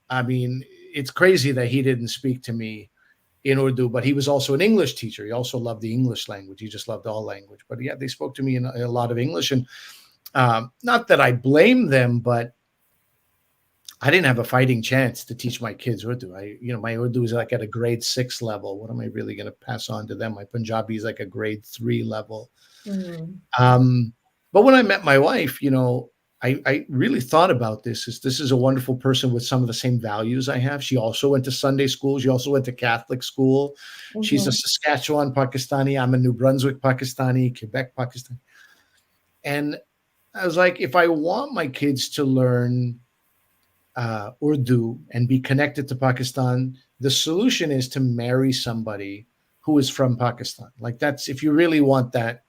I mean, it's crazy that he didn't speak to me in Urdu, but he was also an English teacher. He also loved the English language. He just loved all language. But yeah, they spoke to me in a lot of English. And not that I blame them, but I didn't have a fighting chance to teach my kids Urdu. My Urdu is like at a grade 6 level. What am I really going to pass on to them? My Punjabi is like a grade 3 level. Mhm. Um, but when I met my wife, I really thought about this. This is a wonderful person with some of the same values I have. She also went to Sunday school. She also went to Catholic school. She's a Mhm. Saskatchewan Pakistani. I'm a New Brunswick Pakistani, Quebec Pakistani. And I was like, if I want my kids to learn Urdu and be connected to Pakistan, the solution is to marry somebody who is from Pakistan. Like, that's if you really want that,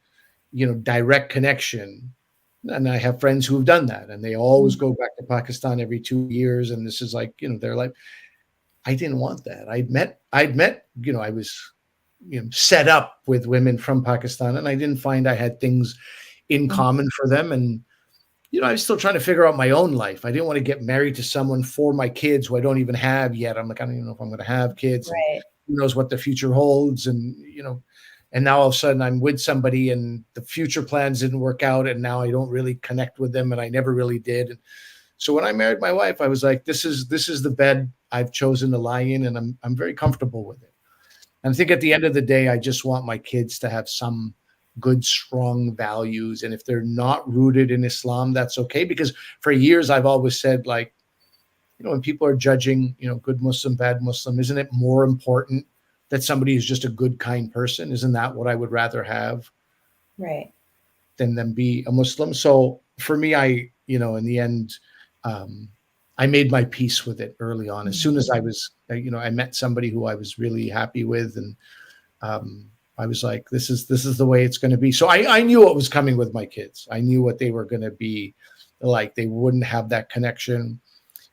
direct connection. And I have friends who've done that, and they always Mhm. go back to Pakistan every 2 years. And this is like, their life. I didn't want that. I'd met, I was, set up with women from Pakistan, and I didn't find I had things in Mhm. common for them. And I was still trying to figure out my own life. I didn't want to get married to someone for my kids who I don't even have yet. I'm like, I don't even know if I'm going to have kids, and Right. who knows what the future holds. And now all of a sudden I'm with somebody and the future plans didn't work out. And now I don't really connect with them. And I never really did. And so when I married my wife, I was like, this is the bed I've chosen to lie in. And I'm very comfortable with it. And I think at the end of the day, I just want my kids to have some good, strong values. And if they're not rooted in Islam, that's okay. Because for years, I've always said, like, when people are judging, good Muslim, bad Muslim, isn't it more important that somebody is just a good, kind person? Isn't that what I would rather have Right. than them be a Muslim? So for me, in the end, um, I made my peace with it early on. As soon Mhm. as I was, I met somebody who I was really happy with, and um, I was like, this is the way it's going to be. So I knew what was coming with my kids. I knew what they were going to be like. They wouldn't have that connection.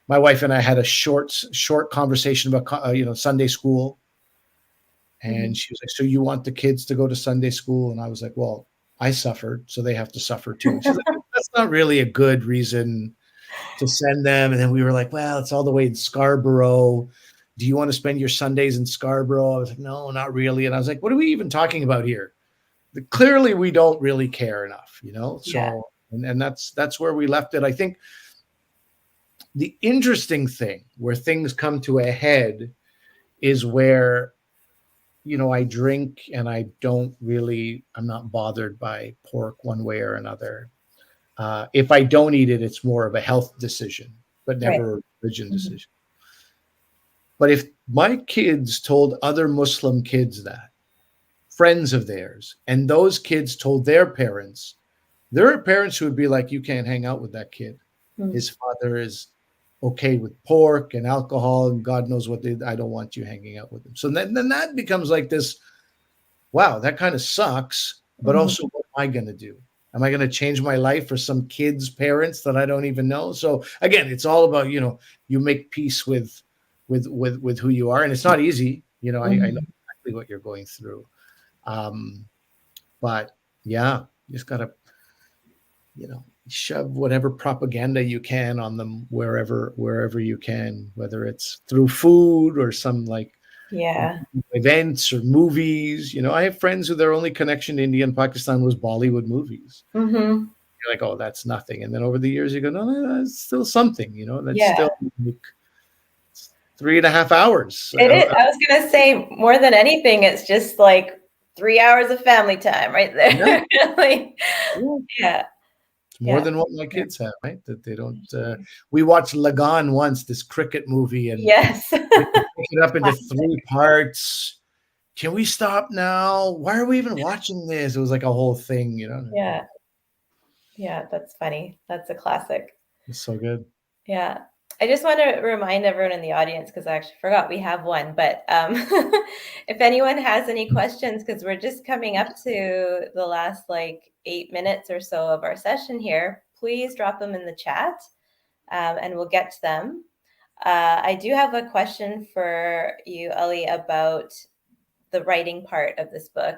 my wife and I had a short conversation about Sunday school, and she was like, "So you want the kids to go to Sunday school?" And I was like, "Well, I suffered, so they have to suffer too." And she's like, "That's not really a good reason to send them." And then we were like, "Well, it's all the way in Scarborough. Do you want to spend your Sundays in Scarborough?" I was like, "No, not really." And I was like, "What are we even talking about here? Clearly, we don't really care enough, you know?" So, and that's where we left it. I think the interesting thing where things come to a head is where, I drink and I'm not bothered by pork one way or another. If I don't eat it, it's more of a health decision, but Right. never a religion decision. But if my kids told other Muslim kids that, friends of theirs, and those kids told their parents, there are parents who would be like, "You can't hang out with that kid. His father is okay with pork and alcohol and God knows what I don't want you hanging out with him." So then that becomes like this, wow, that kind of sucks. But also, what am I going to do? Am I going to change my life for some kids' parents that I don't even know? So again, it's all about, you make peace with who you are. And it's not easy. I know exactly what you're going through. But yeah, you just got to, shove whatever propaganda you can on them wherever you can, whether it's through food or some events or movies. I have friends who their only connection to India and Pakistan was Bollywood movies. You're like, "Oh, that's nothing." And then over the years you go, "No, it's still something, that's still like 3.5 hours." It is. I was going to say, more than anything, it's just like 3 hours of family time right there. Yeah. It's more than what my kids have, right? That they don't. We watched Lagan once, this cricket movie, and yes, we pick it up into 3 parts. Can we stop now? Why are we even watching this? It was like a whole thing, Yeah, that's funny. That's a classic. It's so good. Yeah. I just want to remind everyone in the audience, because I actually forgot we have one, but if anyone has any questions, because we're just coming up to the last 8 minutes or so of our session here, please drop them in the chat and we'll get to them. I do have a question for you, Ali, about the writing part of this book.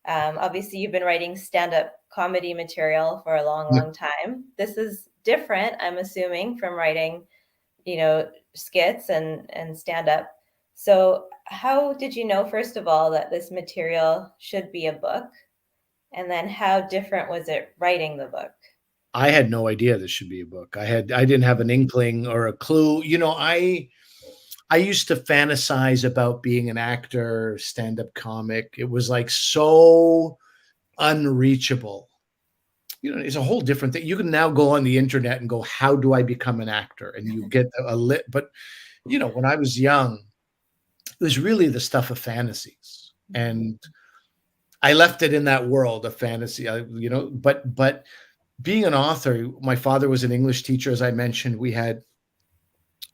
Obviously, you've been writing stand-up comedy material for a long time. This is different, I'm assuming, from writing, skits and stand-up. So how did you know, first of all, that this material should be a book? And then how different was it writing the book? I had no idea this should be a book. I didn't have an inkling or a clue. I used to fantasize about being an actor, stand-up comic. It was like so unreachable. It's a whole different thing. You can now go on the internet and go, "How do I become an actor?" And you get a lit. But when I was young, it was really the stuff of fantasies, and I left it in that world of fantasy. But being an author, my father was an English teacher, as I mentioned. We had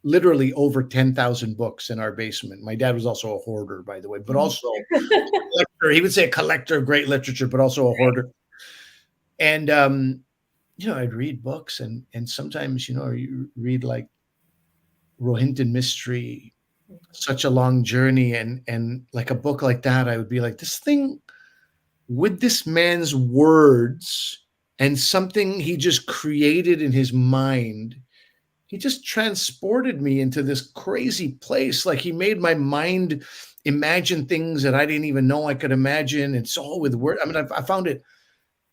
literally over 10,000 books in our basement. My dad was also a hoarder, by the way, but also a collector. He would say a collector of great literature, but also a hoarder. And I'd read books, and sometimes you read like Rohinton Mystery, Such a Long Journey, and like a book like that, I would be like, this thing, with this man's words and something he just created in his mind, he just transported me into this crazy place. Like he made my mind imagine things that I didn't even know I could imagine. It's all with words. I mean, I found it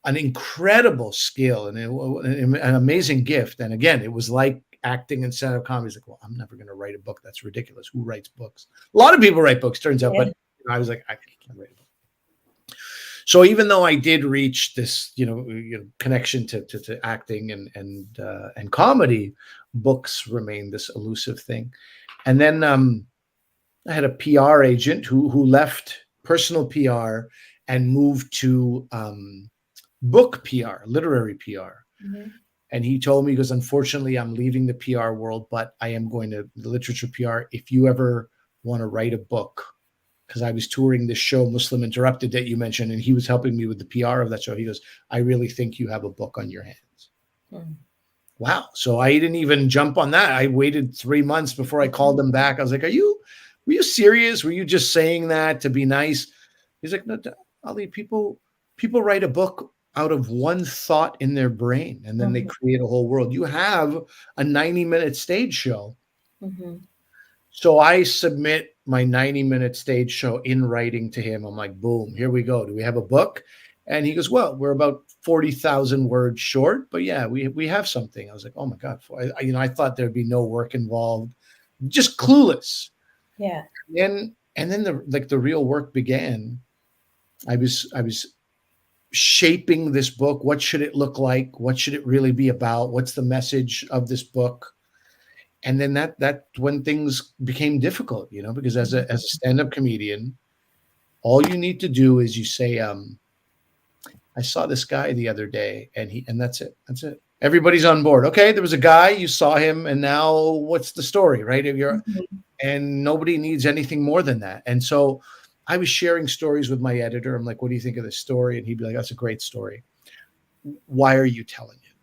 an incredible skill and an amazing gift. And again, it was like acting and stand-up comedy. It's like, well, I'm never going to write a book. That's ridiculous. Who writes books? A lot of people write books, turns out, but I was like, I can't write a book. So even though I did reach this, connection to acting and comedy, books remain this elusive thing. And then I had a PR agent who left personal PR and moved to book PR, literary PR. And he told me, he goes, "Unfortunately, I'm leaving the PR world, but I am going to the literature PR. If you ever want to write a book," because I was touring this show, Muslim Interrupted, that you mentioned, and he was helping me with the PR of that show. He goes, "I really think you have a book on your hands." wow. So I didn't even jump on that. I waited 3 months before I called him back. I was like, were you serious? Were you just saying that to be nice? He's like, no, Ali, people write a book out of one thought in their brain, and then they Mhm, create a whole world. You have a 90-minute stage show. mhm, So I submit my 90-minute stage show in writing to him. I'm like, boom, here we go. Do we have a book? And he goes, well, we're about 40,000 words short, but yeah, we have something. I was like, oh my God. I thought there'd be no work involved, just clueless. yeah, And then the real work began. I was shaping this book. What should it look like? What should it really be about? What's the message of this book? And then that when things became difficult, because as mhm, a stand-up comedian, all you need to do is you say, I saw this guy the other day, and that's it. That's it. Everybody's on board. Okay, there was a guy, you saw him, and now what's the story, right? mhm, And nobody needs anything more than that. And so I was sharing stories with my editor. I'm like, what do you think of this story? And he'd be like, that's a great story. Why are you telling it?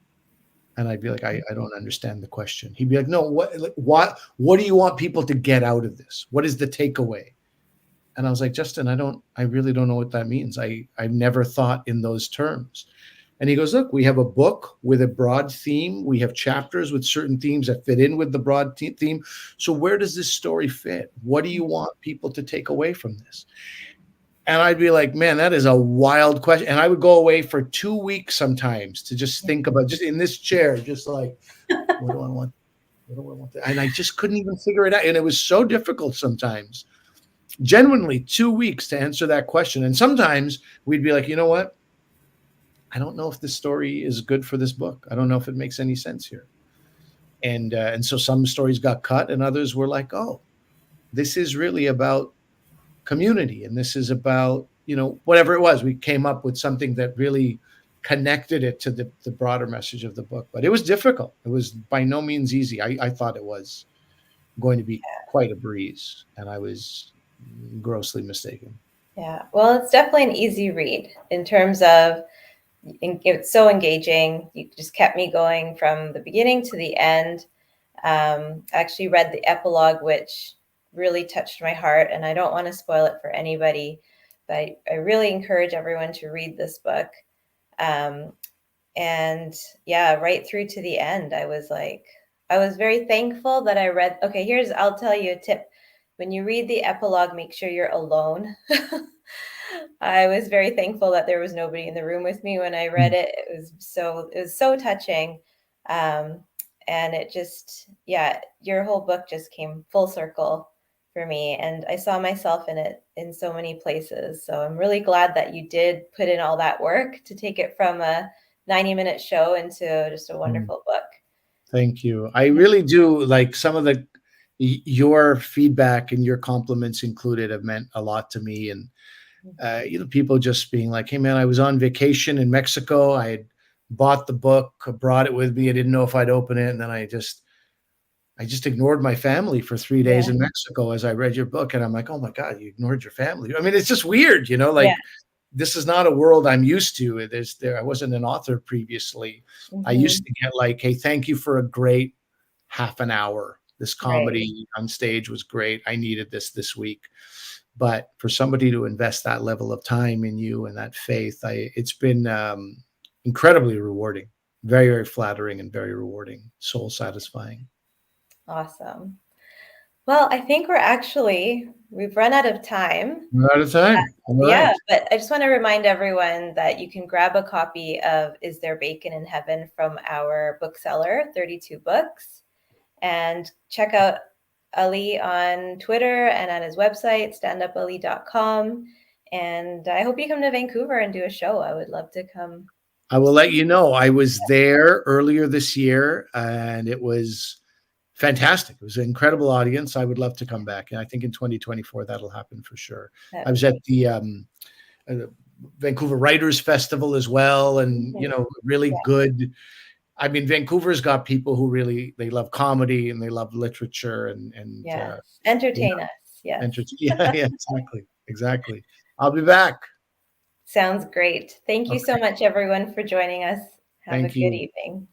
And I'd be like, I don't understand the question. He'd be like, no, what do you want people to get out of this? What is the takeaway? And I was like, Justin, I really don't know what that means. I've never thought in those terms. And he goes, look, we have a book with a broad theme. We have chapters with certain themes that fit in with the broad theme. So where does this story fit? What do you want people to take away from this? And I'd be like, man, that is a wild question. And I would go away for 2 weeks sometimes to just think about, just in this chair, just like, what do I want? What do I want? And I just couldn't even figure it out. And it was so difficult sometimes, genuinely 2 weeks to answer that question. And sometimes we'd be like, you know what? I don't know if this story is good for this book. I don't know if it makes any sense here. And so some stories got cut, and others were like, oh, this is really about community, and this is about whatever it was. We came up with something that really connected it to the broader message of the book. But it was difficult. It was by no means easy. I thought it was going to be quite a breeze, and I was grossly mistaken. yeah. Well, it's definitely an easy read in terms of it's so engaging. You just kept me going from the beginning to the end. I actually read the epilogue, which really touched my heart, and I don't want to spoil it for anybody, but I really encourage everyone to read this book. Um, and yeah, right through to the end, I was very thankful that I read. Okay, I'll tell you a tip. When you read the epilogue, make sure you're alone. I was very thankful that there was nobody in the room with me when I read it. It was so touching. Um, and it just, yeah, your whole book just came full circle for me. And I saw myself in it in so many places. So I'm really glad that you did put in all that work to take it from a 90-minute show into just a wonderful book. Thank you. I really do like some of your feedback and your compliments included have meant a lot to me. And people just being like, hey man, I was on vacation in Mexico. I had bought the book, brought it with me. I didn't know if I'd open it. And then I just ignored my family for 3 days in Mexico as I read your book. And I'm like, oh my God, you ignored your family. I mean, it's just weird, Yeah. this is not a world I'm used to. I wasn't an author previously. I used to get like, hey, thank you for a great half an hour. This Right. comedy on stage was great. I needed this week. But for somebody to invest that level of time in you and that faith, it's been incredibly rewarding, very, very flattering and very rewarding, soul satisfying. Awesome. Well, I think we've run out of time. We're out of time. All Yeah, right. but I just want to remind everyone that you can grab a copy of Is There Bacon in Heaven from our bookseller, 32 Books, and check out Ali on Twitter and on his website, standupali.com. And I hope you come to Vancouver and do a show. I would love to come. I will let you know. I was there earlier this year, and it was fantastic. It was an incredible audience. I would love to come back, and I think in 2024 that'll happen for sure. I was at the Vancouver Writers Festival as well, and really good. I mean, Vancouver's got people who they love comedy and they love literature and entertain us. Yes. Yeah, exactly. I'll be back. Sounds great. Thank you so much, everyone, for joining us. Have a Thank good you. evening.